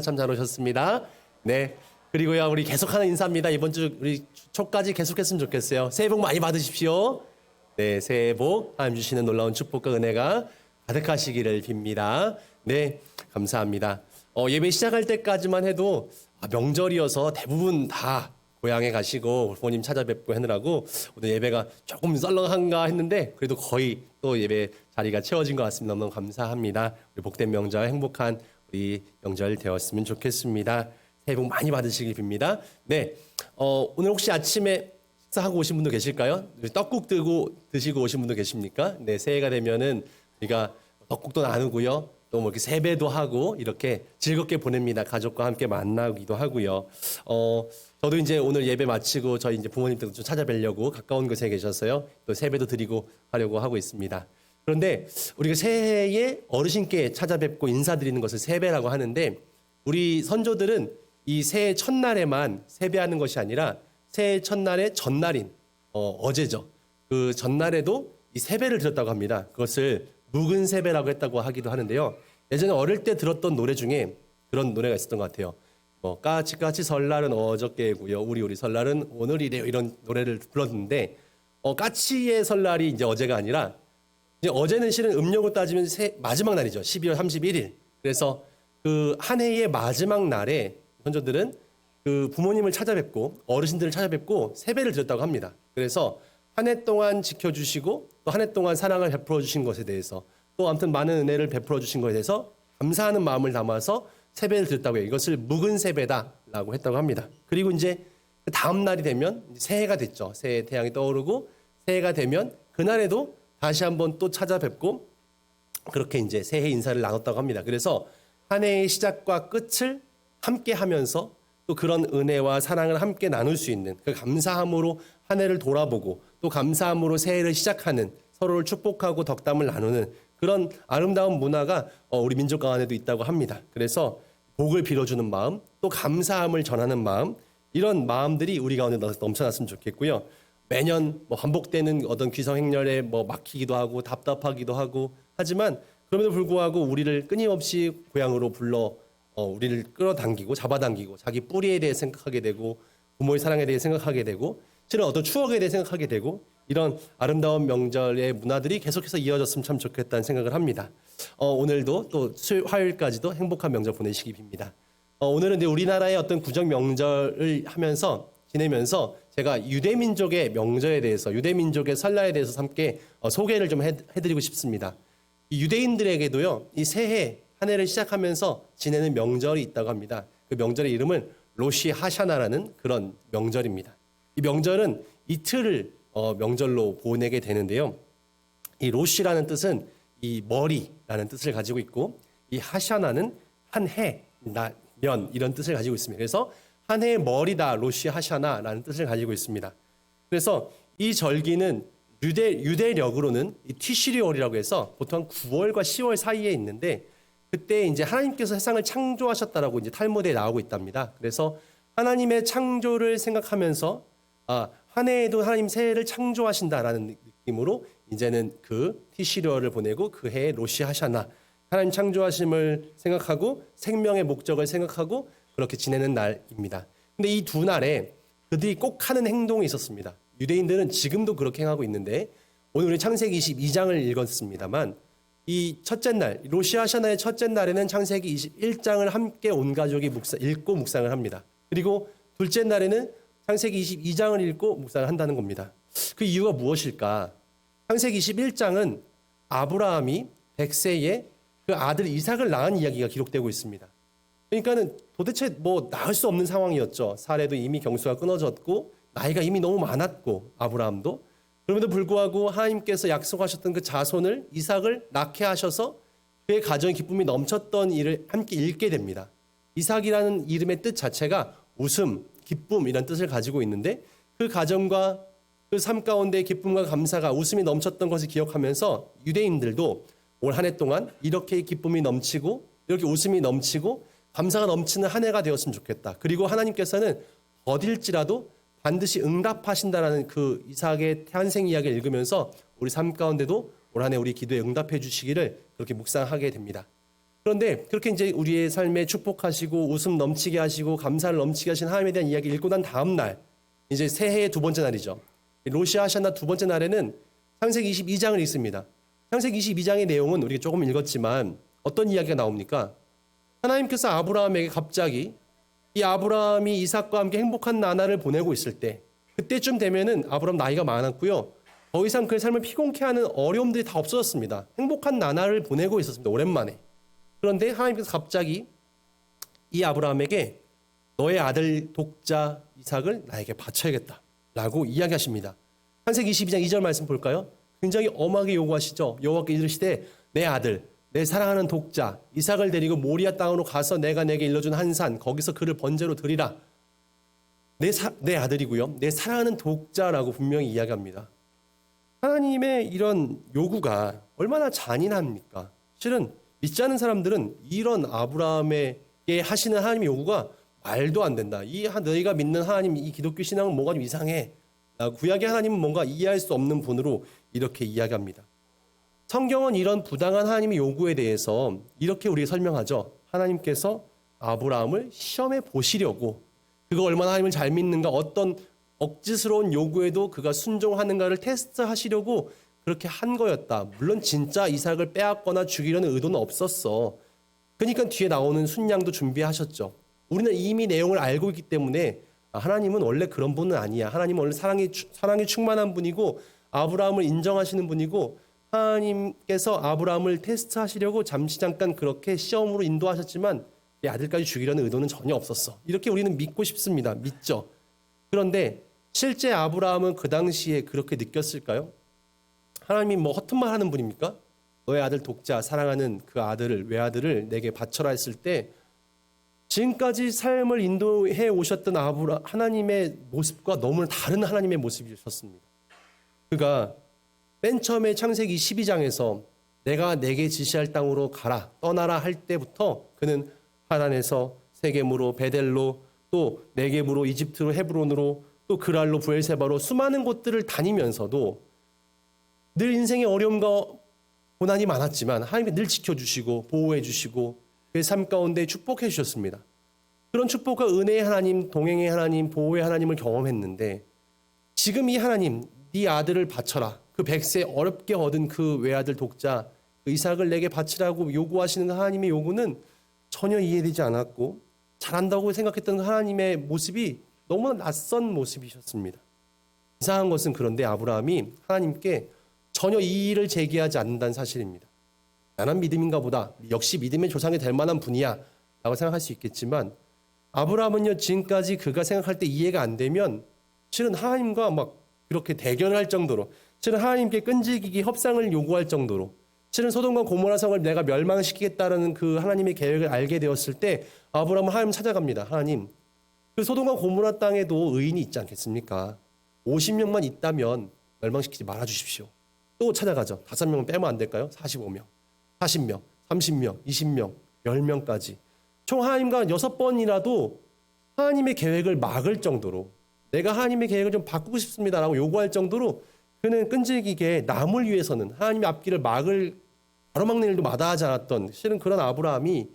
참 잘 오셨습니다. 네. 그리고요, 우리 계속하는 인사입니다. 이번 주 우리 초까지 계속했으면 좋겠어요. 새해 복 많이 받으십시오. 네, 새해 복 하나님 주시는 놀라운 축복과 은혜가 가득하시기를 빕니다. 네, 감사합니다. 예배 시작할 때까지만 해도 명절이어서 대부분 다 고향에 가시고 부모님 찾아뵙고 하느라고 오늘 예배가 조금 썰렁한가 했는데 그래도 거의 또 예배 자리가 채워진 것 같습니다. 너무 감사합니다. 우리 복된 명절, 행복한 우리 명절 되었으면 좋겠습니다. 새해 복 많이 받으시길 빕니다. 네, 오늘 혹시 아침에 식사하고 오신 분도 계실까요? 떡국 들고 드시고 오신 분도 계십니까? 네, 새해가 되면은 우리가 떡국도 나누고요. 또 뭐 이렇게 세배도 하고 이렇게 즐겁게 보냅니다. 가족과 함께 만나기도 하고요. 저도 이제 오늘 예배 마치고 저희 이제 부모님들도 좀 찾아뵈려고 가까운 곳에 계셔서요. 또 세배도 드리고 하려고 하고 있습니다. 그런데 우리가 새해에 어르신께 찾아뵙고 인사드리는 것을 세배라고 하는데 우리 선조들은 이 새해 첫날에만 세배하는 것이 아니라 새해 첫날의 전날인 어제죠. 그 전날에도 이 세배를 드렸다고 합니다. 그것을 묵은 세배라고 했다고 하기도 하는데요. 예전에 어릴 때 들었던 노래 중에 그런 노래가 있었던 것 같아요. 까치까치 설날은 어저께고요. 우리 설날은 오늘이래요. 이런 노래를 불렀는데 까치의 설날이 이제 어제가 아니라 이제 어제는 실은 음력으로 따지면 마지막 날이죠. 12월 31일. 그래서 그 한 해의 마지막 날에 선조들은 그 부모님을 찾아뵙고 어르신들을 찾아뵙고 세배를 드렸다고 합니다. 그래서 한 해 동안 지켜주시고 또 한 해 동안 사랑을 베풀어 주신 것에 대해서 또 아무튼 많은 은혜를 베풀어 주신 것에 대해서 감사하는 마음을 담아서 세배를 드렸다고 해요. 이것을 묵은 세배다라고 했다고 합니다. 그리고 이제 그 다음 날이 되면 새해가 됐죠. 새해 태양이 떠오르고 새해가 되면 그날에도 다시 한번 또 찾아뵙고 그렇게 이제 새해 인사를 나눴다고 합니다. 그래서 한 해의 시작과 끝을 함께 하면서 또 그런 은혜와 사랑을 함께 나눌 수 있는 그 감사함으로 한 해를 돌아보고 또 감사함으로 새해를 시작하는 서로를 축복하고 덕담을 나누는 그런 아름다운 문화가 우리 민족 가운데도 있다고 합니다. 그래서 복을 빌어주는 마음 또 감사함을 전하는 마음 이런 마음들이 우리 가운데 넘쳐났으면 좋겠고요. 매년 반복되는 어떤 귀성행렬에 막히기도 하고 답답하기도 하고 하지만 그럼에도 불구하고 우리를 끊임없이 고향으로 불러 우리를 끌어당기고 잡아당기고 자기 뿌리에 대해 생각하게 되고 부모의 사랑에 대해 생각하게 되고 실은 어떤 추억에 대해 생각하게 되고 이런 아름다운 명절의 문화들이 계속해서 이어졌으면 참 좋겠다는 생각을 합니다. 오늘도 또 화요일까지도 행복한 명절 보내시기 빕니다. 오늘은 이제 우리나라의 어떤 구정 명절을 하면서 지내면서 제가 유대민족의 명절에 대해서 유대민족의 설날에 대해서 함께 소개를 좀 해드리고 싶습니다. 이 유대인들에게도요 이 새해 한 해를 시작하면서 지내는 명절이 있다고 합니다. 그 명절의 이름은 로시 하샤나라는 그런 명절입니다. 이 명절은 이틀을 명절로 보내게 되는데요. 이 로시라는 뜻은 이 머리라는 뜻을 가지고 있고 이 하샤나는 한 해, 년 이런 뜻을 가지고 있습니다. 그래서 한 해의 머리다 로시 하샤나라는 뜻을 가지고 있습니다. 그래서 이 절기는 유대력으로는 이 티시리월이라고 해서 보통 9월과 10월 사이에 있는데 그때 이제 하나님께서 세상을 창조하셨다라고 이제 탈무드에 나오고 있답니다. 그래서 하나님의 창조를 생각하면서 한 해에도 하나님 새해를 창조하신다라는 느낌으로 이제는 그 티시리얼을 보내고 그 해에 로시 하샤나 하나님 창조하심을 생각하고 생명의 목적을 생각하고 그렇게 지내는 날입니다. 근데 이 두 날에 그들이 꼭 하는 행동이 있었습니다. 유대인들은 지금도 그렇게 행하고 있는데 오늘 우리 창세기 22장을 읽었습니다만 이 첫째 날 로시 하샤나의 첫째 날에는 창세기 21장을 함께 온 가족이 읽고 묵상을 합니다. 그리고 둘째 날에는 창세기 22장을 읽고 묵상을 한다는 겁니다. 그 이유가 무엇일까? 창세기 21장은 아브라함이 100세에 그 아들 이삭을 낳은 이야기가 기록되고 있습니다. 그러니까는 도대체 낳을 수 없는 상황이었죠. 사례도 이미 경수가 끊어졌고 나이가 이미 너무 많았고 아브라함도 그럼에도 불구하고 하나님께서 약속하셨던 그 자손을 이삭을 낳게 하셔서 그의 가정의 기쁨이 넘쳤던 일을 함께 읽게 됩니다. 이삭이라는 이름의 뜻 자체가 웃음, 기쁨 이런 뜻을 가지고 있는데 그 가정과 그 삶 가운데 기쁨과 감사가 웃음이 넘쳤던 것을 기억하면서 유대인들도 올 한 해 동안 이렇게 기쁨이 넘치고 이렇게 웃음이 넘치고 감사가 넘치는 한 해가 되었으면 좋겠다. 그리고 하나님께서는 더딜지라도 반드시 응답하신다라는 그 이삭의 탄생 이야기를 읽으면서 우리 삶 가운데도 올 한 해 우리 기도에 응답해 주시기를 그렇게 묵상하게 됩니다. 그런데 그렇게 이제 우리의 삶에 축복하시고 웃음 넘치게 하시고 감사를 넘치게 하신 하나님에 대한 이야기 읽고 난 다음 날, 이제 새해의 두 번째 날이죠. 로시 하샤나 두 번째 날에는 창세기 22장을 읽습니다. 창세기 22장의 내용은 우리가 조금 읽었지만 어떤 이야기가 나옵니까? 하나님께서 아브라함에게 갑자기 이 아브라함이 이삭과 함께 행복한 나날을 보내고 있을 때, 그때쯤 되면은 아브라함 나이가 많았고요. 더 이상 그의 삶을 피곤케 하는 어려움들이 다 없어졌습니다. 행복한 나날을 보내고 있었습니다. 오랜만에. 그런데 하나님께서 갑자기 이 아브라함에게 너의 아들 독자 이삭을 나에게 바쳐야겠다 라고 이야기하십니다. 창세기 22장 2절 말씀 볼까요? 굉장히 엄하게 요구하시죠. 여호와께 이르시되 내 아들 내 사랑하는 독자 이삭을 데리고 모리아 땅으로 가서 내가 내게 일러준 한 산 거기서 그를 번제로 드리라. 내 아들이고요. 내 사랑하는 독자라고 분명히 이야기합니다. 하나님의 이런 요구가 얼마나 잔인합니까? 실은 믿지 않는 사람들은 이런 아브라함에게 하시는 하나님의 요구가 말도 안 된다. 너희가 믿는 하나님, 이 기독교 신앙은 뭔가 좀 이상해. 구약의 하나님은 뭔가 이해할 수 없는 분으로 이렇게 이야기합니다. 성경은 이런 부당한 하나님의 요구에 대해서 이렇게 우리에게 설명하죠. 하나님께서 아브라함을 시험해 보시려고, 그가 얼마나 하나님을 잘 믿는가, 어떤 억지스러운 요구에도 그가 순종하는가를 테스트하시려고 그렇게 한 거였다. 물론 진짜 이삭을 빼앗거나 죽이려는 의도는 없었어. 그러니까 뒤에 나오는 순양도 준비하셨죠. 우리는 이미 내용을 알고 있기 때문에 하나님은 원래 그런 분은 아니야. 하나님은 원래 사랑이 충만한 분이고 아브라함을 인정하시는 분이고, 하나님께서 아브라함을 테스트하시려고 잠깐 그렇게 시험으로 인도하셨지만 이 아들까지 죽이려는 의도는 전혀 없었어. 이렇게 우리는 믿고 싶습니다. 믿죠. 그런데 실제 아브라함은 그 당시에 그렇게 느꼈을까요? 하나님이 뭐 허튼 말 하는 분입니까? 너의 아들 독자 사랑하는 그 아들을, 외아들을 내게 바쳐라 했을 때 지금까지 삶을 인도해 오셨던 하나님의 모습과 너무 다른 하나님의 모습이셨습니다. 그가 맨 처음에 창세기 12장에서 내가 내게 지시할 땅으로 가라, 떠나라 할 때부터 그는 하란에서 세겜으로, 베델로, 또 네겝으로, 이집트로, 헤브론으로, 또 그랄로, 부엘세바로 수많은 곳들을 다니면서도 늘 인생의 어려움과 고난이 많았지만 하나님이 늘 지켜주시고 보호해 주시고 그의 삶 가운데 축복해 주셨습니다. 그런 축복과 은혜의 하나님, 동행의 하나님, 보호의 하나님을 경험했는데 지금 이 하나님, 네 아들을 바쳐라. 그 100세 어렵게 얻은 그 외아들 독자 그 이삭을 내게 바치라고 요구하시는 하나님의 요구는 전혀 이해되지 않았고, 잘한다고 생각했던 하나님의 모습이 너무나 낯선 모습이셨습니다. 이상한 것은 그런데 아브라함이 하나님께 전혀 이의를 제기하지 않는다는 사실입니다. 나는 믿음인가 보다, 역시 믿음의 조상이 될 만한 분이야 라고 생각할 수 있겠지만, 아브라함은요, 지금까지 그가 생각할 때 이해가 안 되면 실은 하나님과 막 그렇게 대결을 할 정도로, 실은 하나님께 끈질기게 협상을 요구할 정도로, 실은 소돔과 고모라 성을 내가 멸망시키겠다라는 그 하나님의 계획을 알게 되었을 때 아브라함은 하나님 찾아갑니다. 하나님, 그 소돔과 고모라 땅에도 의인이 있지 않겠습니까? 50명만 있다면 멸망시키지 말아주십시오. 또 찾아가죠. 5명은 빼면 안 될까요? 45명, 40명, 30명, 20명, 10명까지. 총 하나님과 6번이라도 하나님의 계획을 막을 정도로, 내가 하나님의 계획을 좀 바꾸고 싶습니다라고 요구할 정도로 그는 끈질기게 남을 위해서는 하나님의 앞길을 가로막는 일도 마다하지 않았던, 실은 그런 아브라함이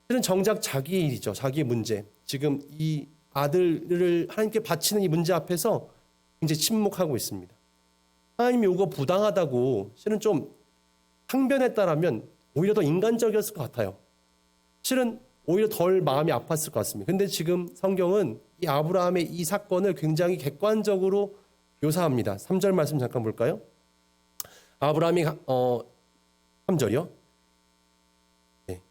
실은 정작 자기의 일이죠. 자기의 문제. 지금 이 아들을 하나님께 바치는 이 문제 앞에서 이제 침묵하고 있습니다. 하나님의 요구가 부당하다고 실은 좀 항변했다라면 오히려 더 인간적이었을 것 같아요. 실은 오히려 덜 마음이 아팠을 것 같습니다. 근데 지금 성경은 이 아브라함의 이 사건을 굉장히 객관적으로 묘사합니다. 3절 말씀 잠깐 볼까요? 아브라함이 3절이요? 네.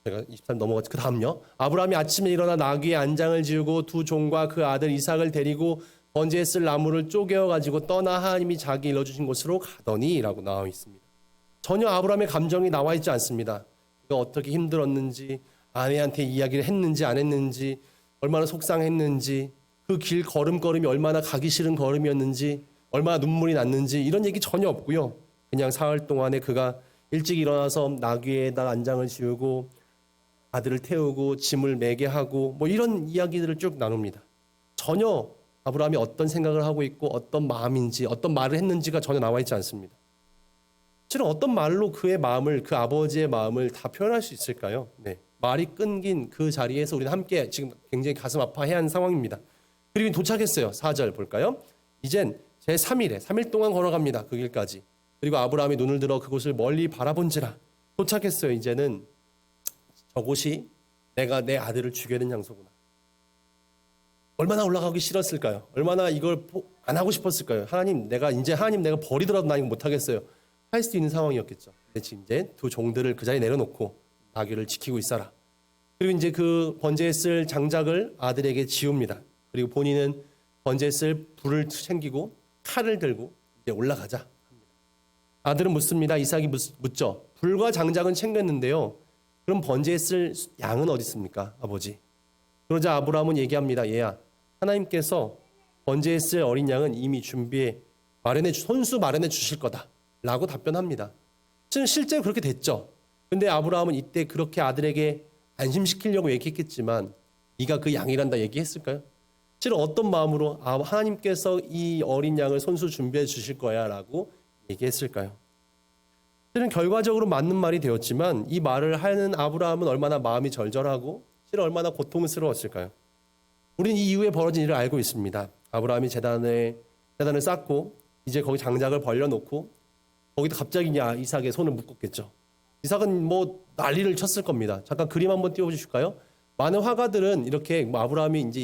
제가 23 넘어갔죠. 그 다음요. 아브라함이 아침에 일어나 나귀의 안장을 지우고 두 종과 그 아들 이삭을 데리고 번제에 쓸 나무를 쪼개어 가지고 떠나 하나님이 자기 일러주신 곳으로 가더니라고 나와 있습니다. 전혀 아브라함의 감정이 나와 있지 않습니다. 그가 어떻게 힘들었는지, 아내한테 이야기를 했는지 안 했는지, 얼마나 속상했는지, 그 길 걸음걸음이 얼마나 가기 싫은 걸음이었는지, 얼마나 눈물이 났는지 이런 얘기 전혀 없고요. 그냥 사흘 동안에 그가 일찍 일어나서 나귀에다 안장을 지우고 아들을 태우고 짐을 매게 하고 뭐 이런 이야기들을 쭉 나눕니다. 전혀 아브라함이 어떤 생각을 하고 있고 어떤 마음인지 어떤 말을 했는지가 전혀 나와 있지 않습니다. 실은 어떤 말로 그의 마음을, 그 아버지의 마음을 다 표현할 수 있을까요? 네. 말이 끊긴 그 자리에서 우리는 함께 지금 굉장히 가슴 아파해야 하는 상황입니다. 그리고 도착했어요. 4절 볼까요? 이젠 제3일에 3일 동안 걸어갑니다. 그 길까지. 그리고 아브라함이 눈을 들어 그곳을 멀리 바라본지라. 도착했어요. 이제는 저곳이 내가 내 아들을 죽이는 장소구나. 얼마나 올라가기 싫었을까요? 얼마나 이걸 안 하고 싶었을까요? 하나님 내가 버리더라도 나 이거 못하겠어요. 할 수 있는 상황이었겠죠. 근데 지금 이제 두 종들을 그 자리에 내려놓고 나귀를 지키고 있어라. 그리고 이제 그 번제에 쓸 장작을 아들에게 지웁니다. 그리고 본인은 번제에 쓸 불을 챙기고 칼을 들고 이제 올라가자. 아들은 묻습니다. 이삭이 묻죠. 불과 장작은 챙겼는데요. 그럼 번제에 쓸 양은 어디 있습니까, 아버지? 그러자 아브라함은 얘기합니다. 얘야, 하나님께서 번제에 쓸 어린 양은 이미 손수 마련해 주실 거다라고 답변합니다. 실제로 그렇게 됐죠. 근데 아브라함은 이때 그렇게 아들에게 안심시키려고 얘기했겠지만 네가 그 양이란다 얘기했을까요? 실은 어떤 마음으로 하나님께서 이 어린 양을 손수 준비해 주실 거야 라고 얘기했을까요? 실은 결과적으로 맞는 말이 되었지만 이 말을 하는 아브라함은 얼마나 마음이 절절하고 실은 얼마나 고통스러웠을까요? 우리는 이 이후에 벌어진 일을 알고 있습니다. 아브라함이 재단을 쌓고 이제 거기 장작을 벌려놓고 거기다 갑자기 이삭의 손을 묶었겠죠. 이삭은 뭐 난리를 쳤을 겁니다. 잠깐 그림 한번 띄워주실까요? 많은 화가들은 이렇게 아브라함이 이제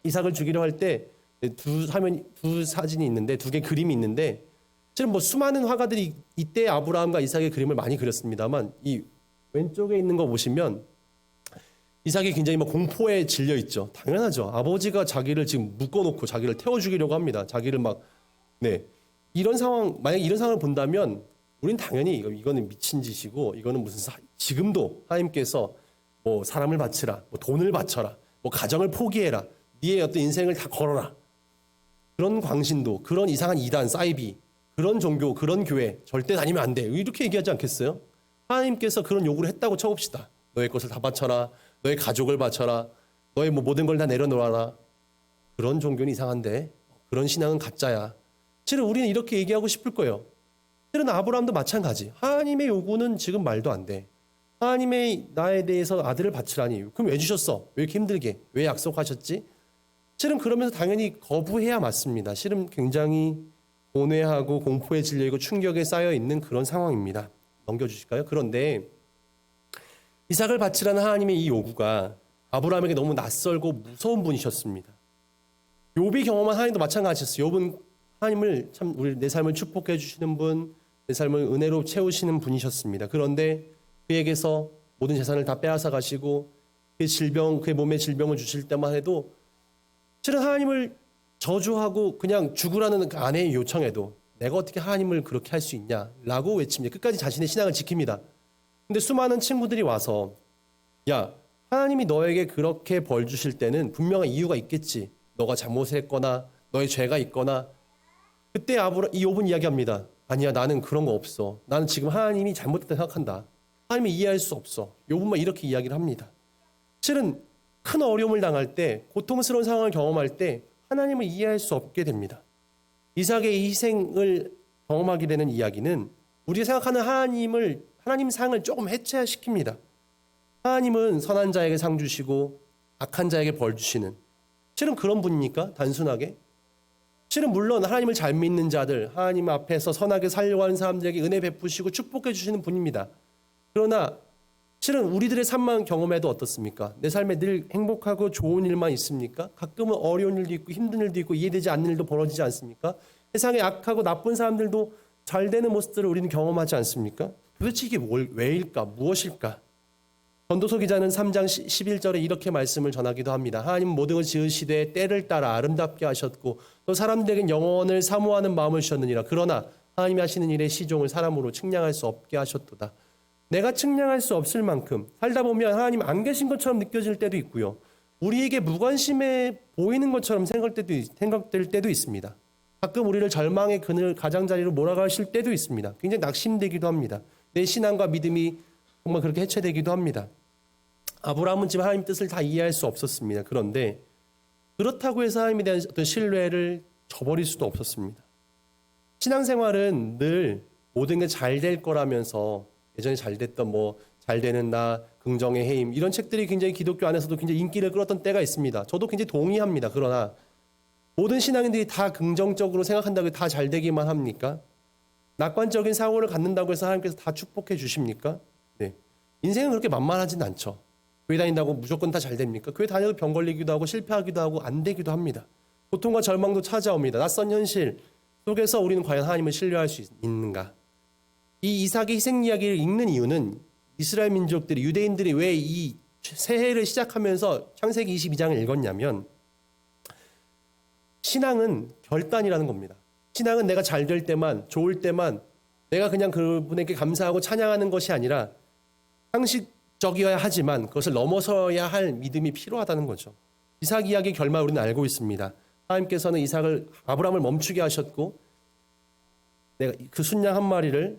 이삭을 죽이려 할 때 두 사진이 있는데 두 개 그림이 있는데 실은 뭐 수많은 화가들이 이때 아브라함과 이삭의 그림을 많이 그렸습니다만 이 왼쪽에 있는 거 보시면 이삭이 굉장히 막 공포에 질려 있죠. 당연하죠. 아버지가 자기를 지금 묶어놓고 자기를 태워 죽이려고 합니다. 자기를 이런 만약 이런 상황을 본다면 우린 당연히 이거는 미친 짓이고 이거는 지금도 하나님께서 뭐 사람을 바치라, 뭐 돈을 바쳐라, 뭐 가정을 포기해라, 네의 어떤 인생을 다 걸어라. 그런 광신도, 그런 이상한 이단, 사이비, 그런 종교, 그런 교회 절대 다니면 안 돼. 이렇게 얘기하지 않겠어요? 하나님께서 그런 요구를 했다고 쳐봅시다. 너의 것을 다 바쳐라, 너의 가족을 바쳐라, 너의 뭐 모든 걸 다 내려놓아라. 그런 종교는 이상한데, 그런 신앙은 가짜야. 실은 우리는 이렇게 얘기하고 싶을 거예요. 실은 아브라함도 마찬가지. 하나님의 요구는 지금 말도 안 돼. 하나님의 나에 대해서 아들을 바치라니. 그럼 왜 주셨어? 왜 이렇게 힘들게? 왜 약속하셨지? 실은 그러면서 당연히 거부해야 맞습니다. 실은 굉장히 고뇌하고 공포에 질려있고 충격에 쌓여있는 그런 상황입니다. 넘겨주실까요? 그런데 이삭을 바치라는 하나님의 이 요구가 아브라함에게 너무 낯설고 무서운 분이셨습니다. 욥이 경험한 하나님도 마찬가지였어요. 욥은 하나님을 참 내 삶을 축복해 주시는 분, 내 삶을 은혜로 채우시는 분이셨습니다. 그런데 그에게서 모든 재산을 다 빼앗아 가시고 그의 몸에 질병을 주실 때만 해도 실은 하나님을 저주하고 그냥 죽으라는 그 아내의 요청에도 내가 어떻게 하나님을 그렇게 할 수 있냐라고 외칩니다. 끝까지 자신의 신앙을 지킵니다. 근데 수많은 친구들이 와서 야, 하나님이 너에게 그렇게 벌 주실 때는 분명한 이유가 있겠지. 너가 잘못했거나 너의 죄가 있거나. 그때 이 욥은 이야기합니다. 아니야, 나는 그런 거 없어. 나는 지금 하나님이 잘못했다 생각한다. 하나님을 이해할 수 없어. 욥은 이렇게 이야기를 합니다. 실은 큰 어려움을 당할 때, 고통스러운 상황을 경험할 때 하나님을 이해할 수 없게 됩니다. 이삭의 희생을 경험하게 되는 이야기는 우리가 생각하는 하나님 상을 조금 해체시킵니다. 하나님은 선한 자에게 상 주시고 악한 자에게 벌 주시는, 실은 그런 분이니까 단순하게. 실은 물론 하나님을 잘 믿는 자들, 하나님 앞에서 선하게 살려고 하는 사람들에게 은혜 베푸시고 축복해 주시는 분입니다. 그러나 실은 우리들의 삶만 경험해도 어떻습니까? 내 삶에 늘 행복하고 좋은 일만 있습니까? 가끔은 어려운 일도 있고 힘든 일도 있고 이해되지 않는 일도 벌어지지 않습니까? 세상에 악하고 나쁜 사람들도 잘 되는 모습들을 우리는 경험하지 않습니까? 도대체 이게 왜일까? 무엇일까? 전도서 기자는 3장 11절에 이렇게 말씀을 전하기도 합니다. 하나님은 모든 것을 지으시되 때를 따라 아름답게 하셨고 또 사람들에겐 영원을 사모하는 마음을 주셨느니라. 그러나 하나님이 하시는 일의 시종을 사람으로 측량할 수 없게 하셨도다. 내가 측량할 수 없을 만큼 살다 보면 하나님 안 계신 것처럼 느껴질 때도 있고요. 우리에게 무관심해 보이는 것처럼 생각될 때도 있습니다. 가끔 우리를 절망의 그늘 가장자리로 몰아가실 때도 있습니다. 굉장히 낙심되기도 합니다. 내 신앙과 믿음이 정말 그렇게 해체되기도 합니다. 아브라함은 지금 하나님 뜻을 다 이해할 수 없었습니다. 그런데 그렇다고 해서 하나님에 대한 어떤 신뢰를 저버릴 수도 없었습니다. 신앙생활은 늘 모든 게 잘 될 거라면서 예전에 잘 됐던 뭐 잘 되는 나, 긍정의 해임 이런 책들이 굉장히 기독교 안에서도 굉장히 인기를 끌었던 때가 있습니다. 저도 굉장히 동의합니다. 그러나 모든 신앙인들이 다 긍정적으로 생각한다고 다 잘 되기만 합니까? 낙관적인 사고를 갖는다고 해서 하나님께서 다 축복해 주십니까? 네. 인생은 그렇게 만만하진 않죠. 교회 다닌다고 무조건 다 잘 됩니까? 교회 다녀도 병 걸리기도 하고 실패하기도 하고 안 되기도 합니다. 고통과 절망도 찾아옵니다. 낯선 현실 속에서 우리는 과연 하나님을 신뢰할 수 있는가? 이 이삭의 희생 이야기를 읽는 이유는 이스라엘 민족들이 유대인들이 왜 이 새해를 시작하면서 창세기 22장을 읽었냐면 신앙은 결단이라는 겁니다. 신앙은 내가 잘 될 때만 좋을 때만 내가 그냥 그분에게 감사하고 찬양하는 것이 아니라 상식적이어야 하지만 그것을 넘어서야 할 믿음이 필요하다는 거죠. 이삭 이야기의 결말 우리는 알고 있습니다. 하나님께서는 아브라함을 멈추게 하셨고 내가 그 순양 한 마리를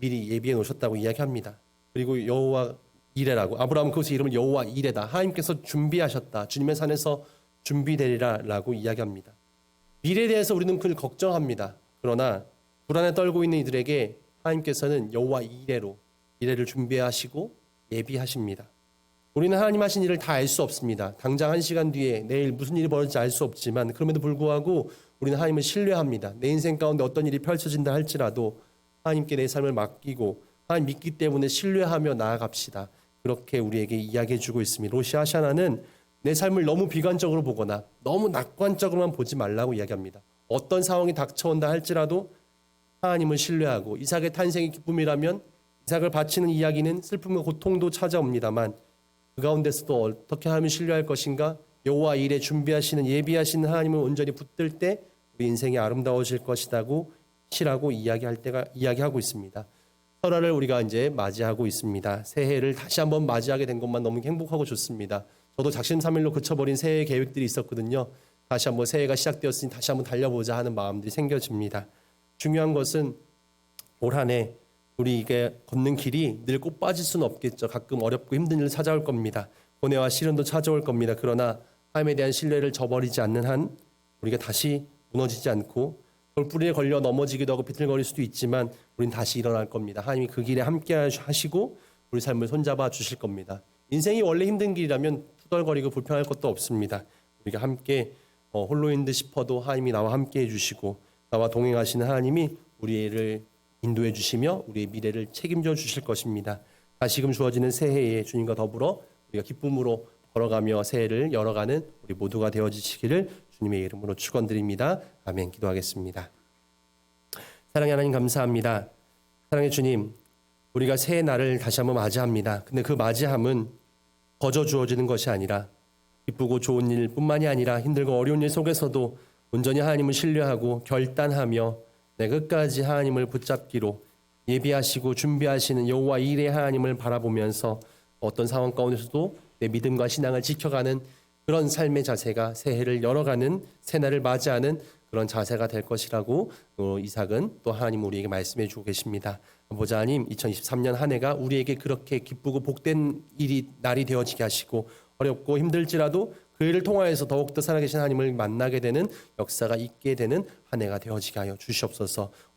미리 예비해 놓으셨다고 이야기합니다. 그리고 여호와 이레라고 아브라함은 그것의 이름을 여호와 이레다. 하나님께서 준비하셨다. 주님의 산에서 준비되리라라고 이야기합니다. 미래에 대해서 우리는 그걸 걱정합니다. 그러나 불안에 떨고 있는 이들에게 하나님께서는 여호와 이레를 준비하시고 예비하십니다. 우리는 하나님 하신 일을 다 알 수 없습니다. 당장 1시간 뒤에 내일 무슨 일이 벌어질지 알 수 없지만 그럼에도 불구하고 우리는 하나님을 신뢰합니다. 내 인생 가운데 어떤 일이 펼쳐진다 할지라도 하나님께 내 삶을 맡기고 하나님 믿기 때문에 신뢰하며 나아갑시다. 그렇게 우리에게 이야기해 주고 있습니다. 로시 하샤나는 내 삶을 너무 비관적으로 보거나 너무 낙관적으로만 보지 말라고 이야기합니다. 어떤 상황이 닥쳐온다 할지라도 하나님을 신뢰하고 이삭의 탄생이 기쁨이라면 이삭을 바치는 이야기는 슬픔과 고통도 찾아옵니다만 그 가운데서도 어떻게 하면 신뢰할 것인가? 여호와 일에 준비하시는 예비하시는 하나님을 온전히 붙들 때 우리 인생이 아름다워질 것이라고 이야기하고 있습니다. 설화를 우리가 이제 맞이하고 있습니다. 새해를 다시 한번 맞이하게 된 것만 너무 행복하고 좋습니다. 저도 작심삼일로 그쳐버린 새해 계획들이 있었거든요. 다시 한번 새해가 시작되었으니 다시 한번 달려보자 하는 마음들이 생겨집니다. 중요한 것은 올 한 해 우리에게 걷는 길이 늘 꼭 빠질 수는 없겠죠. 가끔 어렵고 힘든 일 찾아올 겁니다. 고뇌와 시련도 찾아올 겁니다. 그러나 하나님에 대한 신뢰를 저버리지 않는 한 우리가 다시 무너지지 않고 돌뿌리에 걸려 넘어지기도 하고 비틀거릴 수도 있지만 우린 다시 일어날 겁니다. 하나님이 그 길에 함께 하시고 우리 삶을 손잡아 주실 겁니다. 인생이 원래 힘든 길이라면 투덜거리고 불편할 것도 없습니다. 우리가 함께 홀로인 듯 싶어도 하나님이 나와 함께 해주시고 나와 동행하시는 하나님이 우리를 인도해 주시며 우리의 미래를 책임져 주실 것입니다. 다시금 주어지는 새해에 주님과 더불어 우리가 기쁨으로 걸어가며 새해를 열어가는 우리 모두가 되어지시기를 주님의 이름으로 축원드립니다. 아멘. 기도하겠습니다. 사랑의 하나님 감사합니다. 사랑의 주님, 우리가 새해 날을 다시 한번 맞이합니다. 근데 그 맞이함은 거저 주어지는 것이 아니라 기쁘고 좋은 일뿐만이 아니라 힘들고 어려운 일 속에서도 온전히 하나님을 신뢰하고 결단하며 내 끝까지 하나님을 붙잡기로 예비하시고 준비하시는 여호와 이레 하나님을 바라보면서 어떤 상황 가운데서도 내 믿음과 신앙을 지켜가는 그런 삶의 자세가 새해를 열어가는 새날을 맞이하는 그런 자세가 될 것이라고 이삭은 또 하나님 우리에게 말씀해 주고 계십니다. 보자 하나님 2023년 한 해가 우리에게 그렇게 기쁘고 복된 날이 되어지게 하시고 어렵고 힘들지라도 그 일을 통하여서 더욱더 살아계신 하나님을 만나게 되는 역사가 있게 되는 한 해가 되어지게 하여 주시옵소서.